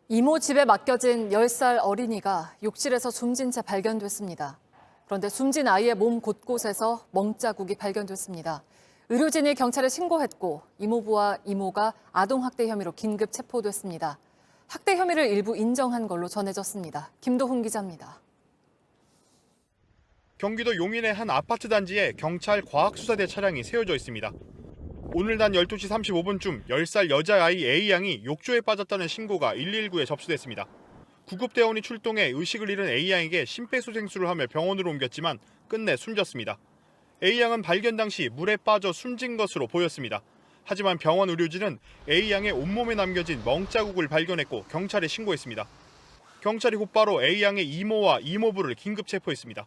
이모 집에 맡겨진 10살 어린이가 욕실에서 숨진 채 발견됐습니다. 그런데 숨진 아이의 몸 곳곳에서 멍자국이 발견됐습니다. 의료진이 경찰에 신고했고 이모부와 이모가 아동학대 혐의로 긴급 체포됐습니다. 학대 혐의를 일부 인정한 걸로 전해졌습니다. 김도훈 기자입니다. 경기도 용인의 한 아파트 단지에 경찰 과학수사대 차량이 세워져 있습니다. 오늘 낮 12시 35분쯤 10살 여자아이 A양이 욕조에 빠졌다는 신고가 119에 접수됐습니다. 구급대원이 출동해 의식을 잃은 A양에게 심폐소생술을 하며 병원으로 옮겼지만 끝내 숨졌습니다. A양은 발견 당시 물에 빠져 숨진 것으로 보였습니다. 하지만 병원 의료진은 A양의 온몸에 남겨진 멍자국을 발견했고 경찰에 신고했습니다. 경찰이 곧바로 A양의 이모와 이모부를 긴급 체포했습니다.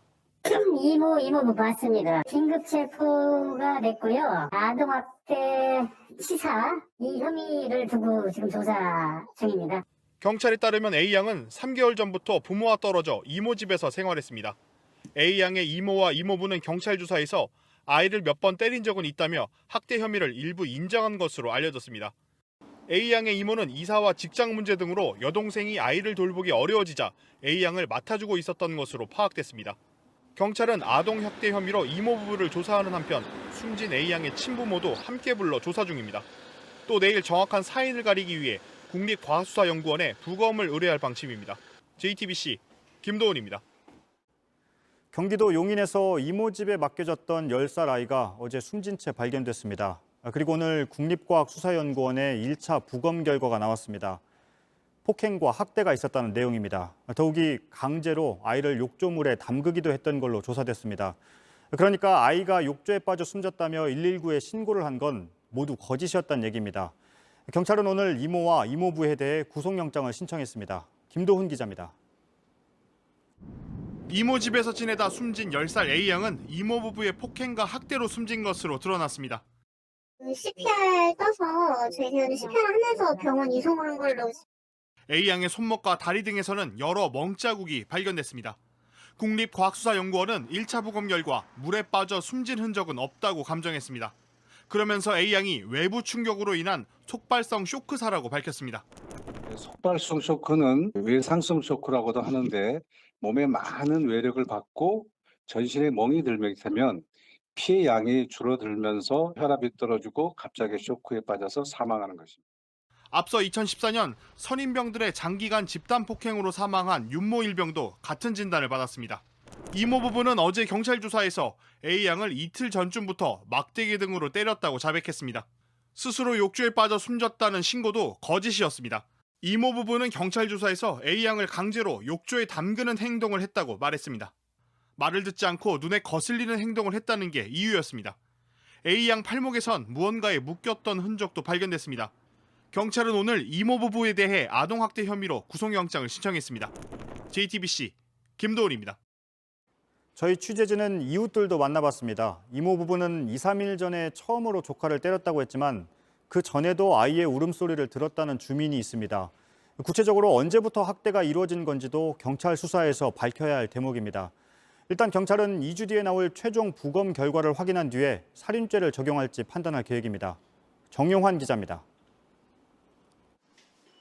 이모부 맞습니다. 긴급 체포가 됐고요. 아동학대 치사 이 혐의를 두고 지금 조사 중입니다. 경찰에 따르면 A양은 3개월 전부터 부모와 떨어져 이모 집에서 생활했습니다. A양의 이모와 이모부는 경찰 조사에서 아이를 몇 번 때린 적은 있다며 학대 혐의를 일부 인정한 것으로 알려졌습니다. A양의 이모는 이사와 직장 문제 등으로 여동생이 아이를 돌보기 어려워지자 A양을 맡아주고 있었던 것으로 파악됐습니다. 경찰은 아동학대 혐의로 이모 부부를 조사하는 한편 숨진 A양의 친부모도 함께 불러 조사 중입니다. 또 내일 정확한 사인을 가리기 위해 국립과학수사연구원에 부검을 의뢰할 방침입니다. JTBC 김도훈입니다. 경기도 용인에서 이모 집에 맡겨졌던 10살 아이가 어제 숨진 채 발견됐습니다. 그리고 오늘 국립과학수사연구원에 1차 부검 결과가 나왔습니다. 폭행과 학대가 있었다는 내용입니다. 더욱이 강제로 아이를 욕조물에 담그기도 했던 걸로 조사됐습니다. 그러니까 아이가 욕조에 빠져 숨졌다며 119에 신고를 한 건 모두 거짓이었다는 얘기입니다. 경찰은 오늘 이모와 이모부에 대해 구속영장을 신청했습니다. 김도훈 기자입니다. 이모 집에서 지내다 숨진 10살 A양은 이모 부부의 폭행과 학대로 숨진 것으로 드러났습니다. CPR 떠서 저희는 CPR 하면서 병원 이송한 걸로. A양의 손목과 다리 등에서는 여러 멍자국이 발견됐습니다. 국립과학수사연구원은 1차 부검 결과 물에 빠져 숨진 흔적은 없다고 감정했습니다. 그러면서 A양이 외부 충격으로 인한 속발성 쇼크사라고 밝혔습니다. 속발성 쇼크는 외상성 쇼크라고도 하는데 몸에 많은 외력을 받고 전신에 멍이 들면 피해 양이 줄어들면서 혈압이 떨어지고 갑자기 쇼크에 빠져서 사망하는 것입니다. 앞서 2014년 선임병들의 장기간 집단 폭행으로 사망한 윤모 일병도 같은 진단을 받았습니다. 이모 부부는 어제 경찰 조사에서 A양을 이틀 전쯤부터 막대기 등으로 때렸다고 자백했습니다. 스스로 욕조에 빠져 숨졌다는 신고도 거짓이었습니다. 이모 부부는 경찰 조사에서 A양을 강제로 욕조에 담그는 행동을 했다고 말했습니다. 말을 듣지 않고 눈에 거슬리는 행동을 했다는 게 이유였습니다. A양 팔목에선 무언가에 묶였던 흔적도 발견됐습니다. 경찰은 오늘 이모 부부에 대해 아동학대 혐의로 구속영장을 신청했습니다. JTBC 김도훈입니다. 저희 취재진은 이웃들도 만나봤습니다. 이모 부부는 2, 3일 전에 처음으로 조카를 때렸다고 했지만 그 전에도 아이의 울음소리를 들었다는 주민이 있습니다. 구체적으로 언제부터 학대가 이루어진 건지도 경찰 수사에서 밝혀야 할 대목입니다. 일단 경찰은 2주 뒤에 나올 최종 부검 결과를 확인한 뒤에 살인죄를 적용할지 판단할 계획입니다. 정용환 기자입니다.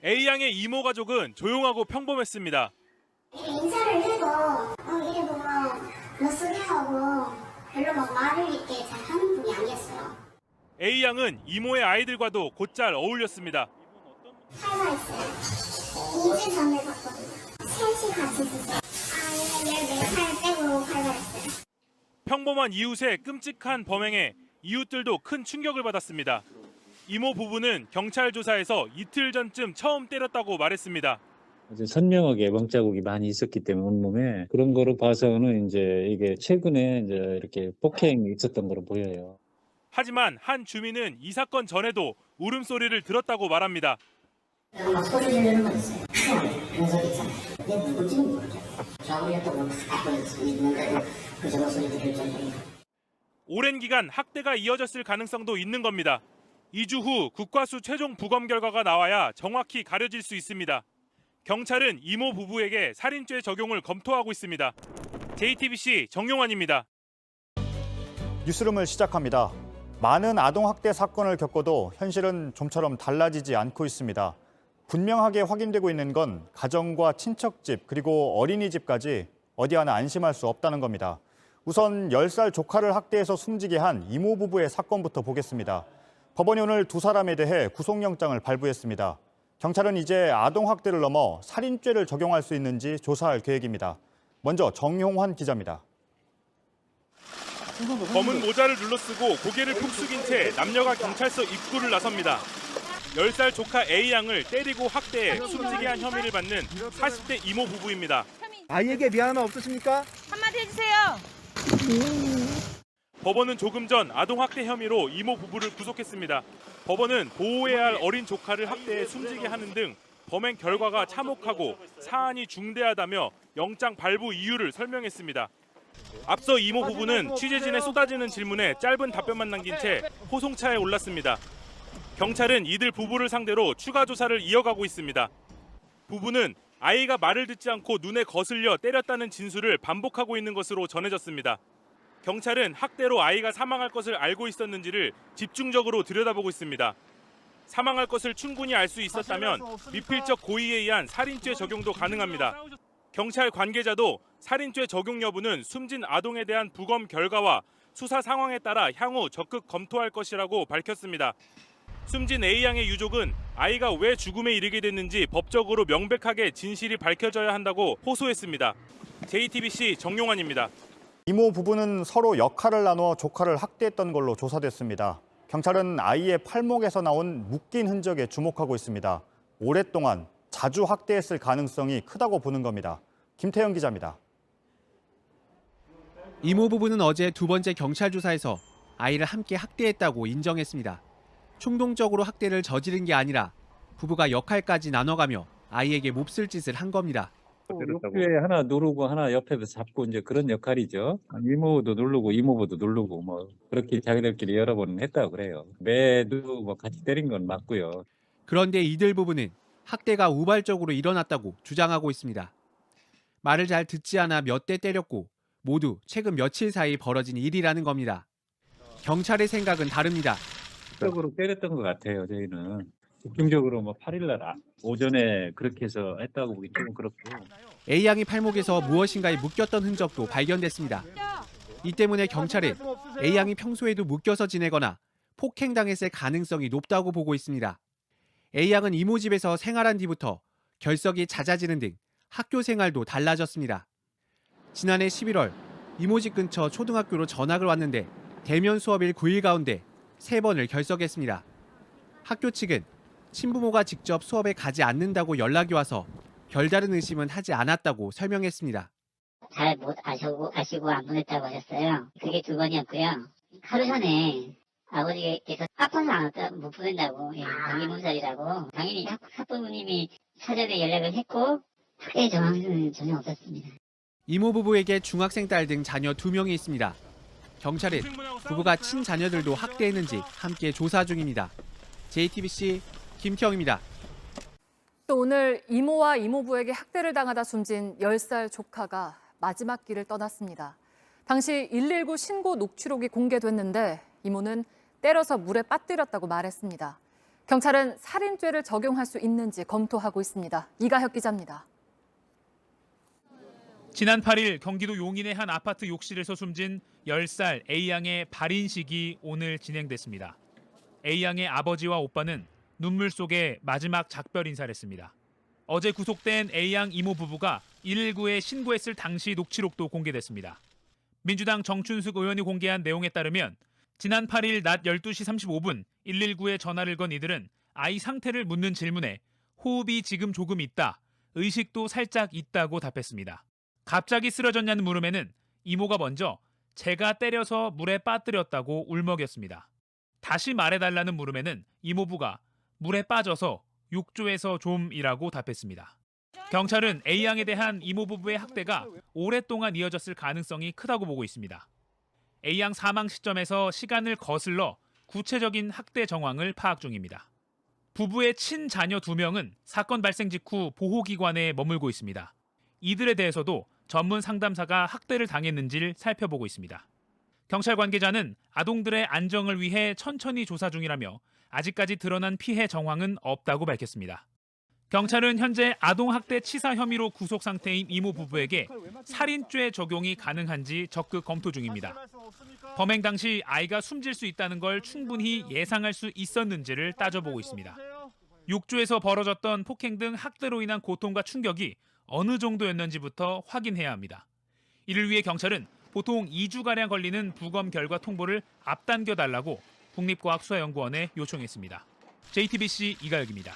A양의 이모 가족은 조용하고 평범했습니다. 인사를 해도 이래 보면 머쓱해하고 별로 막 말을 있게 잘 하는 분이 아니었어요. A양은 이모의 아이들과도 곧잘 어울렸습니다. 활발했어요. 2주 전에 봤거든요. 셋이 같이 있었어요. 14살 빼고 활발했어요. 평범한 이웃의 끔찍한 범행에 이웃들도 큰 충격을 받았습니다. 이모 부부는 경찰 조사에서 이틀 전쯤 처음 때렸다고 말했습니다. 아주 선명하게 멍자국이 많이 있었기 때문에 온몸에 그런 거로 봐서는 이제 이게 최근에 이제 이렇게 폭행이 있었던 거로 보여요. 하지만 한 주민은 이 사건 전에도 울음소리를 들었다고 말합니다. 막 소리 지르는 거 있어요. 그런 소리 있잖아요. 근데 누구지는 모르죠. 저우리가 또뭐 갖고 있는데도 그 정도 소리 들을 정도예요. 오랜 기간 학대가 이어졌을 가능성도 있는 겁니다. 2주 후 국과수 최종 부검 결과가 나와야 정확히 가려질 수 있습니다. 경찰은 이모 부부에게 살인죄 적용을 검토하고 있습니다. JTBC 정용환입니다. 뉴스룸을 시작합니다. 많은 아동학대 사건을 겪어도 현실은 좀처럼 달라지지 않고 있습니다. 분명하게 확인되고 있는 건 가정과 친척집 그리고 어린이집까지 어디 하나 안심할 수 없다는 겁니다. 우선 10살 조카를 학대해서 숨지게 한 이모 부부의 사건부터 보겠습니다. 법원이 오늘 두 사람에 대해 구속영장을 발부했습니다. 경찰은 이제 아동학대를 넘어 살인죄를 적용할 수 있는지 조사할 계획입니다. 먼저 정용환 기자입니다. 검은 모자를 눌러쓰고 고개를 푹 숙인 채 남녀가 경찰서 입구를 나섭니다. 10살 조카 A양을 때리고 학대해 숨지게 한 혐의를 받는 40대 이모 부부입니다. 아이에게 미안함 없으십니까? 한마디 해주세요. 법원은 조금 전 아동학대 혐의로 이모 부부를 구속했습니다. 법원은 보호해야 할 어린 조카를 학대해 숨지게 하는 등 범행 결과가 참혹하고 사안이 중대하다며 영장 발부 이유를 설명했습니다. 앞서 이모 부부는 취재진의 쏟아지는 질문에 짧은 답변만 남긴 채 호송차에 올랐습니다. 경찰은 이들 부부를 상대로 추가 조사를 이어가고 있습니다. 부부는 아이가 말을 듣지 않고 눈에 거슬려 때렸다는 진술을 반복하고 있는 것으로 전해졌습니다. 경찰은 학대로 아이가 사망할 것을 알고 있었는지를 집중적으로 들여다보고 있습니다. 사망할 것을 충분히 알 수 있었다면 미필적 고의에 의한 살인죄 적용도 가능합니다. 경찰 관계자도 살인죄 적용 여부는 숨진 아동에 대한 부검 결과와 수사 상황에 따라 향후 적극 검토할 것이라고 밝혔습니다. 숨진 A양의 유족은 아이가 왜 죽음에 이르게 됐는지 법적으로 명백하게 진실이 밝혀져야 한다고 호소했습니다. JTBC 정용환입니다. 이모 부부는 서로 역할을 나눠 조카를 학대했던 걸로 조사됐습니다. 경찰은 아이의 팔목에서 나온 묶인 흔적에 주목하고 있습니다. 오랫동안 자주 학대했을 가능성이 크다고 보는 겁니다. 김태형 기자입니다. 이모 부부는 어제 두 번째 경찰 조사에서 아이를 함께 학대했다고 인정했습니다. 충동적으로 학대를 저지른 게 아니라 부부가 역할까지 나눠가며 아이에게 몹쓸 짓을 한 겁니다. 욕조에 하나 누르고 하나 옆에서 잡고 이제 그런 역할이죠. 이모도 누르고 이모부도 누르고 뭐 그렇게 자기들끼리 여러 번 했다고 그래요. 매도 뭐 같이 때린 건 맞고요. 그런데 이들 부부는 학대가 우발적으로 일어났다고 주장하고 있습니다. 말을 잘 듣지 않아 몇 대 때렸고 모두 최근 며칠 사이 벌어진 일이라는 겁니다. 경찰의 생각은 다릅니다. 적으로 때렸던 것 같아요. 저희는 집중적으로 뭐 8일날 오전에 그렇게 해서 했다고 보기 좀 그렇고. A양이 팔목에서 무엇인가에 묶였던 흔적도 발견됐습니다. 이 때문에 경찰은 A양이 평소에도 묶여서 지내거나 폭행당했을 가능성이 높다고 보고 있습니다. A양은 이모 집에서 생활한 뒤부터 결석이 잦아지는 등 학교 생활도 달라졌습니다. 지난해 11월 이모 집 근처 초등학교로 전학을 왔는데 대면 수업일 9일 가운데 3번을 결석했습니다. 학교 측은 친부모가 직접 수업에 가지 않는다고 연락이 와서 별다른 의심은 하지 않았다고 설명했습니다. 잘 못 아시고 안 보냈다고 하셨어요. 그게 2번이었고요. 하루 전에 아버지께서 아파서 못 보낸다고, 당일 몸살이라고. 당연히 학부모님이 사전에 연락을 했고 학대 정황은 전혀 없었습니다. 이모 부부에게 중학생 딸 등 자녀 2명이 있습니다. 경찰은 부부가 친자녀들도 학대했는지 함께 조사 중입니다. JTBC 김태형입니다. 또 오늘 이모와 이모부에게 학대를 당하다 숨진 10살 조카가 마지막 길을 떠났습니다. 당시 119 신고 녹취록이 공개됐는데 이모는 때려서 물에 빠뜨렸다고 말했습니다. 경찰은 살인죄를 적용할 수 있는지 검토하고 있습니다. 이가혁 기자입니다. 지난 8일 경기도 용인의 한 아파트 욕실에서 숨진 10살 A양의 발인식이 오늘 진행됐습니다. A양의 아버지와 오빠는 눈물 속에 마지막 작별 인사를 했습니다. 어제 구속된 A양 이모 부부가 119에 신고했을 당시 녹취록도 공개됐습니다. 민주당 정춘숙 의원이 공개한 내용에 따르면 지난 8일 낮 12시 35분 119에 전화를 건 이들은 아이 상태를 묻는 질문에 호흡이 지금 조금 있다, 의식도 살짝 있다고 답했습니다. 갑자기 쓰러졌냐는 물음에는 이모가 먼저 제가 때려서 물에 빠뜨렸다고 울먹였습니다. 다시 말해달라는 물음에는 이모부가 물에 빠져서 욕조에서 좀이라고 답했습니다. 경찰은 A양에 대한 이모 부부의 학대가 오랫동안 이어졌을 가능성이 크다고 보고 있습니다. A양 사망 시점에서 시간을 거슬러 구체적인 학대 정황을 파악 중입니다. 부부의 친자녀 2명은 사건 발생 직후 보호기관에 머물고 있습니다. 이들에 대해서도 전문 상담사가 학대를 당했는지를 살펴보고 있습니다. 경찰 관계자는 아동들의 안정을 위해 천천히 조사 중이라며 아직까지 드러난 피해 정황은 없다고 밝혔습니다. 경찰은 현재 아동학대 치사 혐의로 구속 상태인 이모 부부에게 살인죄 적용이 가능한지 적극 검토 중입니다. 범행 당시 아이가 숨질 수 있다는 걸 충분히 예상할 수 있었는지를 따져보고 있습니다. 육주에서 벌어졌던 폭행 등 학대로 인한 고통과 충격이 어느 정도였는지부터 확인해야 합니다. 이를 위해 경찰은 보통 2주가량 걸리는 부검 결과 통보를 앞당겨달라고 국립과학수사연구원에 요청했습니다. JTBC 이가혁입니다.